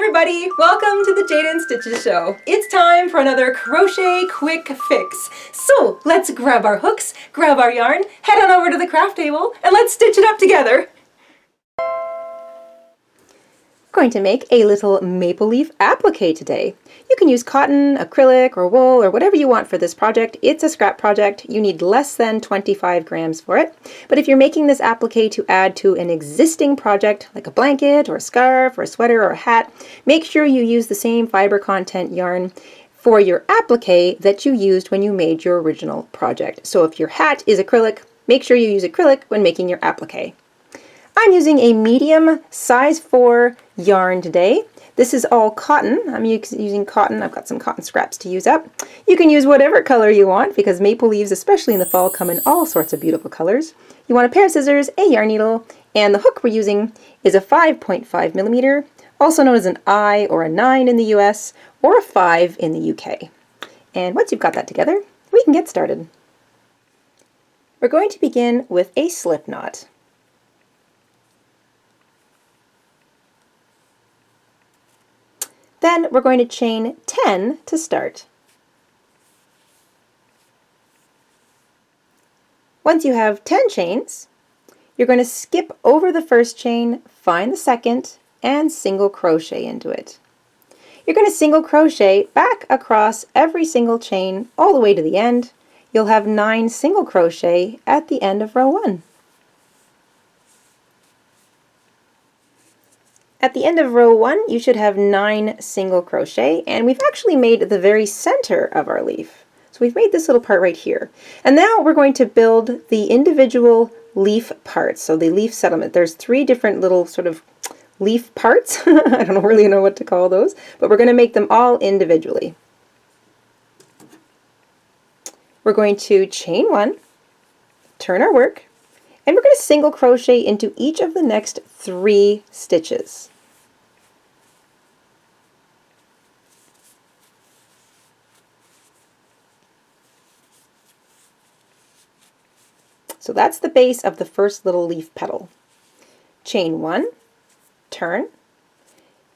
everybody! Welcome to the Jayda InStitches show. It's time for another crochet quick fix. So let's grab our hooks, grab our yarn, head on over to the craft table, and let's stitch it up together. Going to make a little maple leaf applique today. You can use cotton, acrylic, or wool, or whatever you want for this project. It's a scrap project. You need less than 25 grams for it. But if you're making this applique to add to an existing project, like a blanket, or a scarf, or a sweater, or a hat, make sure you use the same fiber content yarn for your applique that you used when you made your original project. So if your hat is acrylic, make sure you use acrylic when making your applique. I'm using a medium size 4 yarn today. This is all cotton. I'm using cotton. I've got some cotton scraps to use up. You can use whatever color you want because maple leaves, especially in the fall, come in all sorts of beautiful colors. You want a pair of scissors, a yarn needle, and the hook we're using is a 5.5 millimeter, also known as an I or a 9 in the US, or a 5 in the UK. And once you've got that together, we can get started. We're going to begin with a slip knot. Then we're going to chain 10 to start. Once you have 10 chains, you're going to skip over the first chain, find the second, and single crochet into it. You're going to single crochet back across every single chain all the way to the end. You'll have 9 single crochet at the end of row 1. At the end of row 1, you should have 9 single crochet, and we've actually made the very center of our leaf. So we've made this little part right here. And now we're going to build the individual leaf parts, so the leaf settlement. There's 3 different little sort of leaf parts. I don't really know what to call those, but we're going to make them all individually. We're going to chain 1, turn our work, and we're going to single crochet into each of the next 3 stitches. So that's the base of the first little leaf petal. Chain 1, turn.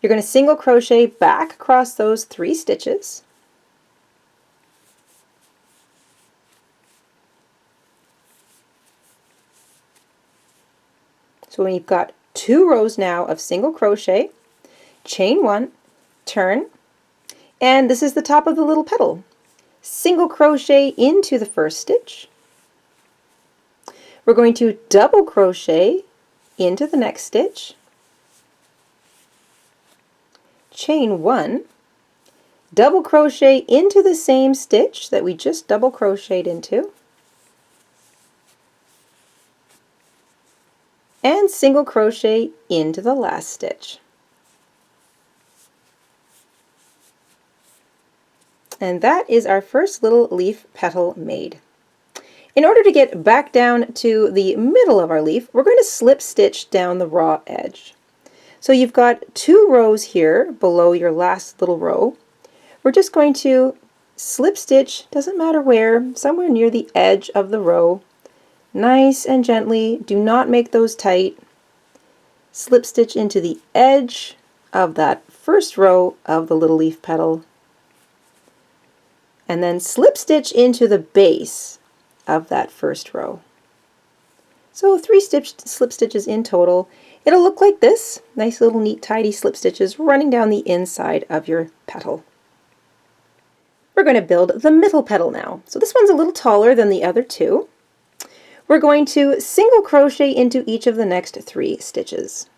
You're going to single crochet back across those 3 stitches. So we've got 2 rows now of single crochet, chain 1, turn, and this is the top of the little petal. Single crochet into the first stitch. We're going to double crochet into the next stitch, chain 1, double crochet into the same stitch that we just double crocheted into, and single crochet into the last stitch. And that is our first little leaf petal made. In order to get back down to the middle of our leaf, we're going to slip stitch down the raw edge. So you've got 2 rows here below your last little row. We're just going to slip stitch, doesn't matter where, somewhere near the edge of the row. Nice and gently, do not make those tight. Slip stitch into the edge of that first row of the little leaf petal, and then slip stitch into the base of that first row. So 3 slip stitches in total. It'll look like this, nice little neat tidy slip stitches running down the inside of your petal. We're going to build the middle petal now. So this one's a little taller than the other 2. We're going to single crochet into each of the next 3 stitches.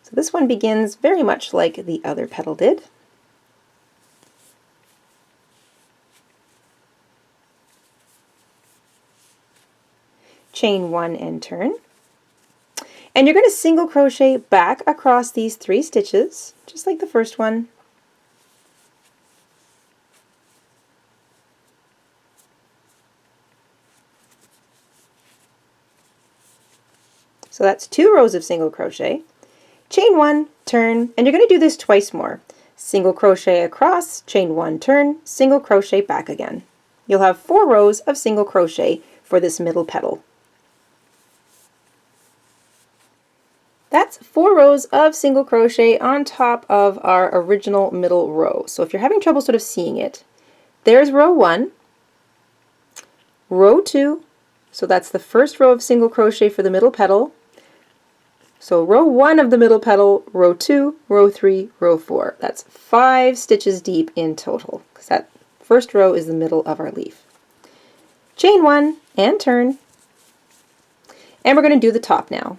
So this one begins very much like the other petal did. Chain 1 and turn. And you're going to single crochet back across these 3 stitches, just like the first one. So that's 2 rows of single crochet. Chain 1, turn, and you're going to do this twice more. Single crochet across, chain 1, turn, single crochet back again. You'll have 4 rows of single crochet for this middle petal. That's 4 rows of single crochet on top of our original middle row. So if you're having trouble sort of seeing it, there's row 1, row 2, so that's the first row of single crochet for the middle petal. So row 1 of the middle petal, row 2, row 3, row 4. That's 5 stitches deep in total, because that first row is the middle of our leaf. Chain 1 and turn. And we're going to do the top now.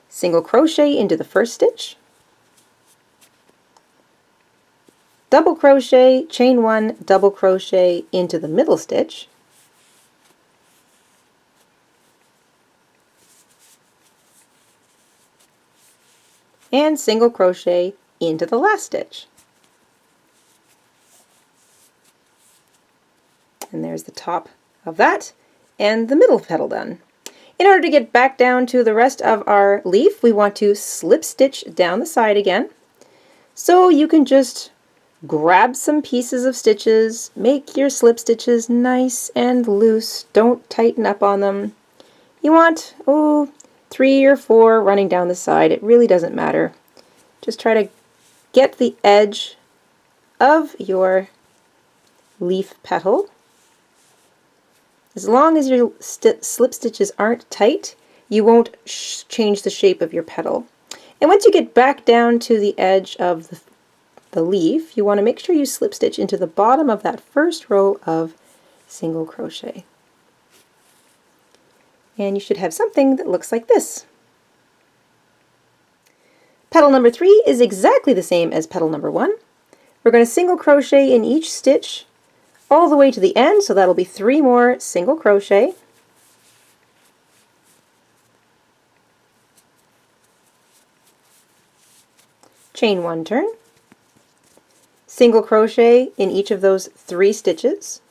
Single crochet into the first stitch, double crochet, chain 1, double crochet into the middle stitch, and single crochet into the last stitch. And there's the top of that and the middle petal done. In order to get back down to the rest of our leaf, we want to slip stitch down the side again. So you can just grab some pieces of stitches, make your slip stitches nice and loose, don't tighten up on them. You want, 3 or 4 running down the side, it really doesn't matter. Just try to get the edge of your leaf petal. As long as your slip stitches aren't tight, you won't change the shape of your petal. And once you get back down to the edge of the leaf, you want to make sure you slip stitch into the bottom of that first row of single crochet. And you should have something that looks like this. Petal number 3 is exactly the same as petal number 1. We're going to single crochet in each stitch all the way to the end, so that'll be 3 more single crochet. Chain 1 turn, single crochet in each of those 3 stitches,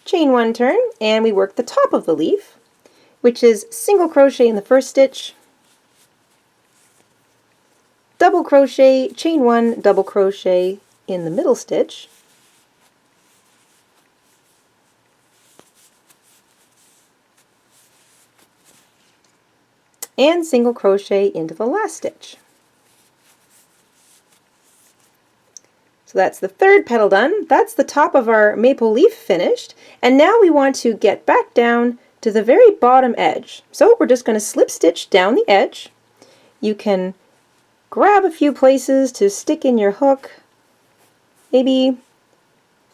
chain 1 turn, and we work the top of the leaf, which is single crochet in the first stitch, double crochet, chain 1, double crochet in the middle stitch, and single crochet into the last stitch. So that's the third petal done. That's the top of our maple leaf finished. And now we want to get back down to the very bottom edge. So we're just going to slip stitch down the edge. You can grab a few places to stick in your hook. Maybe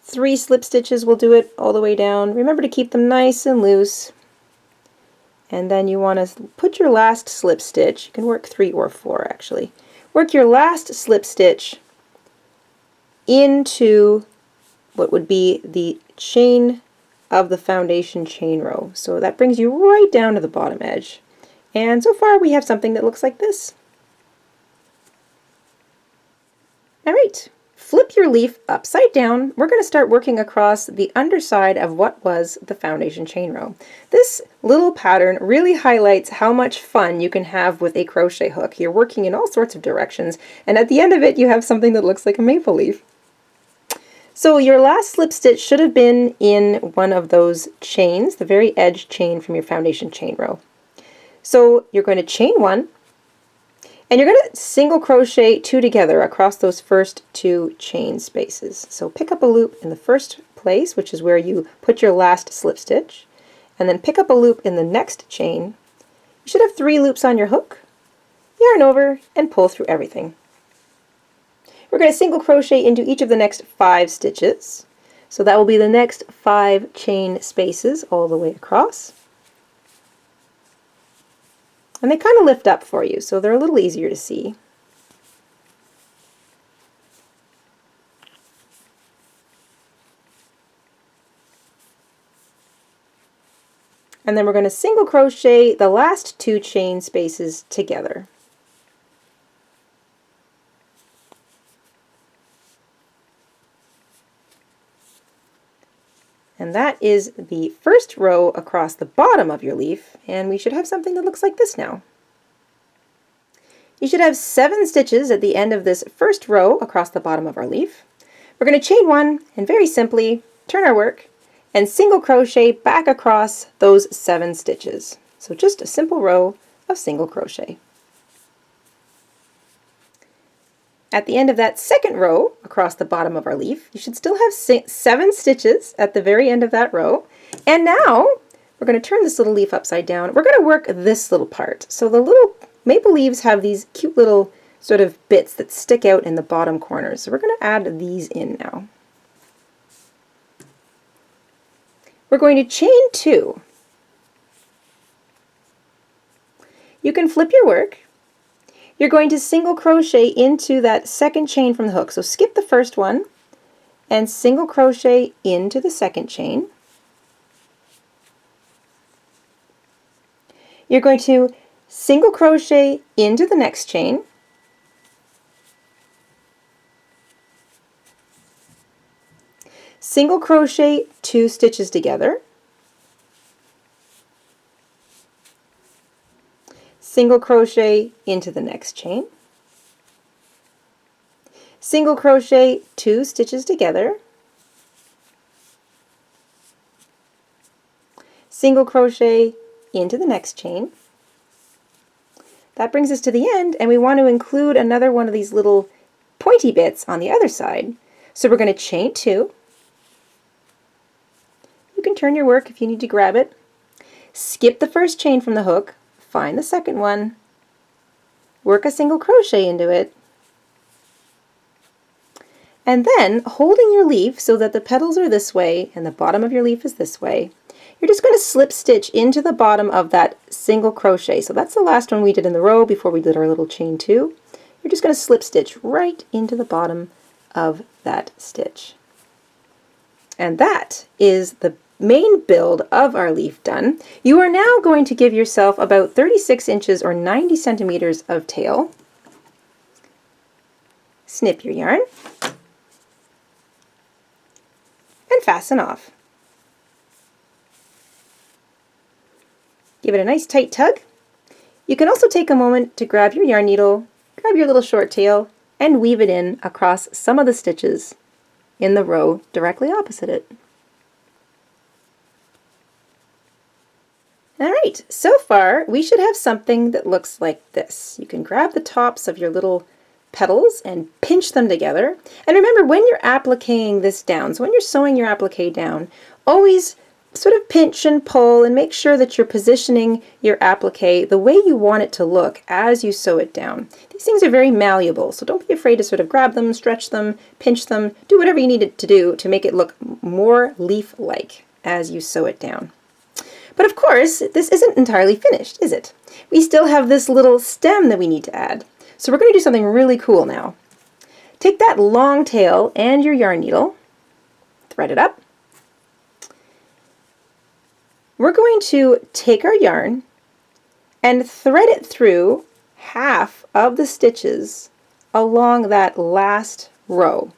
3 slip stitches will do it all the way down. Remember to keep them nice and loose. And then you want to put your last slip stitch. You can work 3 or 4 actually. Work your last slip stitch into what would be the chain of the foundation chain row. So that brings you right down to the bottom edge. And so far we have something that looks like this. Alright, flip your leaf upside down. We're going to start working across the underside of what was the foundation chain row. This little pattern really highlights how much fun you can have with a crochet hook. You're working in all sorts of directions, and at the end of it you have something that looks like a maple leaf. So your last slip stitch should have been in one of those chains, the very edge chain from your foundation chain row. So you're going to chain 1, and you're going to single crochet 2 together across those first 2 chain spaces. So pick up a loop in the first place, which is where you put your last slip stitch, and then pick up a loop in the next chain. You should have 3 loops on your hook. Yarn over and pull through everything. We're going to single crochet into each of the next 5 stitches. So that will be the next 5 chain spaces all the way across. And they kind of lift up for you, so they're a little easier to see. And then we're going to single crochet the last 2 chain spaces together. And that is the first row across the bottom of your leaf, and we should have something that looks like this now. You should have 7 stitches at the end of this first row across the bottom of our leaf. We're going to chain one and very simply turn our work and single crochet back across those 7 stitches. So just a simple row of single crochet. At the end of that second row across the bottom of our leaf, you should still have 7 stitches at the very end of that row. And now we're going to turn this little leaf upside down. We're going to work this little part. So the little maple leaves have these cute little sort of bits that stick out in the bottom corners. So we're going to add these in now. We're going to chain 2. You can flip your work. You're going to single crochet into that second chain from the hook. So skip the first one and single crochet into the second chain. You're going to single crochet into the next chain. Single crochet 2 stitches together. Single crochet into the next chain, single crochet 2 stitches together, single crochet into the next chain. That brings us to the end, and we want to include another one of these little pointy bits on the other side. So we're going to chain 2. You can turn your work if you need to grab it. Skip the first chain from the hook. Find the second one, work a single crochet into it, and then holding your leaf so that the petals are this way and the bottom of your leaf is this way, you're just going to slip stitch into the bottom of that single crochet. So that's the last one we did in the row before we did our little chain 2. You're just going to slip stitch right into the bottom of that stitch. And that is the main build of our leaf done. You are now going to give yourself about 36 inches or 90 centimeters of tail. Snip your yarn and fasten off. Give it a nice tight tug. You can also take a moment to grab your yarn needle, grab your little short tail, and weave it in across some of the stitches in the row directly opposite it. Alright, so far we should have something that looks like this. You can grab the tops of your little petals and pinch them together. And remember, when you're appliquing this down, so when you're sewing your applique down, always sort of pinch and pull and make sure that you're positioning your applique the way you want it to look as you sew it down. These things are very malleable, so don't be afraid to sort of grab them, stretch them, pinch them, do whatever you need it to do to make it look more leaf-like as you sew it down. But of course, this isn't entirely finished, is it? We still have this little stem that we need to add. So we're going to do something really cool now. Take that long tail and your yarn needle, thread it up. We're going to take our yarn and thread it through half of the stitches along that last row.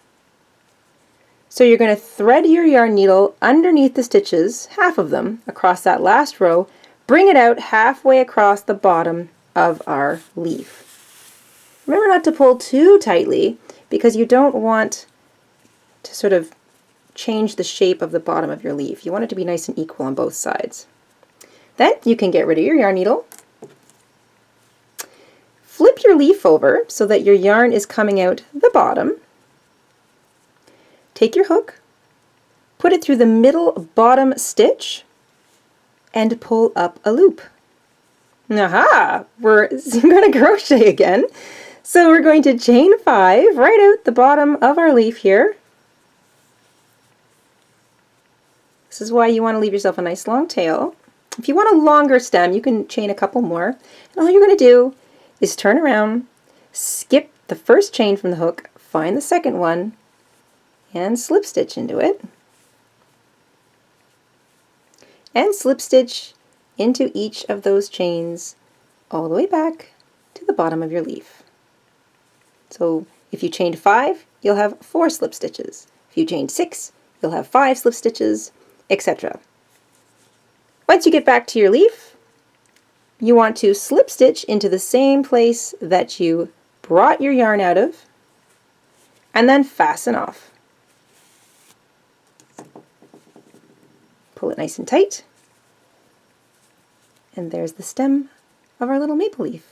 So you're going to thread your yarn needle underneath the stitches, half of them, across that last row, bring it out halfway across the bottom of our leaf. Remember not to pull too tightly because you don't want to sort of change the shape of the bottom of your leaf. You want it to be nice and equal on both sides. Then you can get rid of your yarn needle, flip your leaf over so that your yarn is coming out the bottom. Take your hook, put it through the middle bottom stitch, and pull up a loop. Aha! We're going to crochet again. So we're going to chain 5 right out the bottom of our leaf here. This is why you want to leave yourself a nice long tail. If you want a longer stem, you can chain a couple more. And all you're going to do is turn around, skip the first chain from the hook, find the second one, and slip stitch into it. And slip stitch into each of those chains all the way back to the bottom of your leaf. So if you chained 5, you'll have 4 slip stitches. If you chained 6, you'll have 5 slip stitches, etc. Once you get back to your leaf, you want to slip stitch into the same place that you brought your yarn out of, and then fasten off. Pull it nice and tight. And there's the stem of our little maple leaf.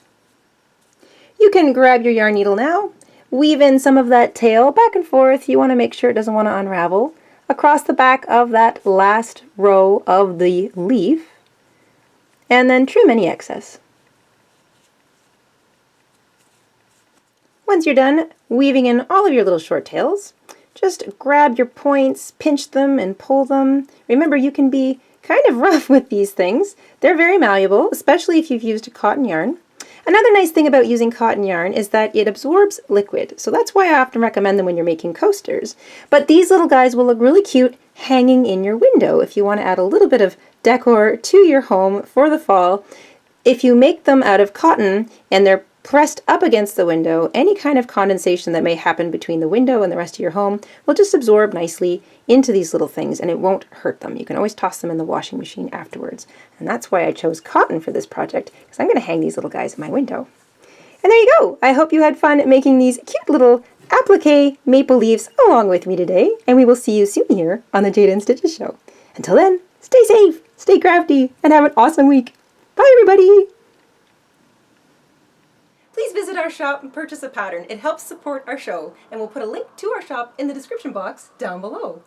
You can grab your yarn needle now, weave in some of that tail back and forth. You want to make sure it doesn't want to unravel across the back of that last row of the leaf, and then trim any excess. Once you're done weaving in all of your little short tails, just grab your points, pinch them, and pull them. Remember, you can be kind of rough with these things. They're very malleable, especially if you've used a cotton yarn. Another nice thing about using cotton yarn is that it absorbs liquid, so that's why I often recommend them when you're making coasters. But these little guys will look really cute hanging in your window if you want to add a little bit of decor to your home for the fall. If you make them out of cotton and they're pressed up against the window, any kind of condensation that may happen between the window and the rest of your home will just absorb nicely into these little things and it won't hurt them. You can always toss them in the washing machine afterwards. And that's why I chose cotton for this project, because I'm going to hang these little guys in my window. And there you go! I hope you had fun making these cute little applique maple leaves along with me today, and we will see you soon here on the Jayda InStitches show. Until then, stay safe, stay crafty, and have an awesome week. Bye everybody! Please visit our shop and purchase a pattern. It helps support our show, and we'll put a link to our shop in the description box down below.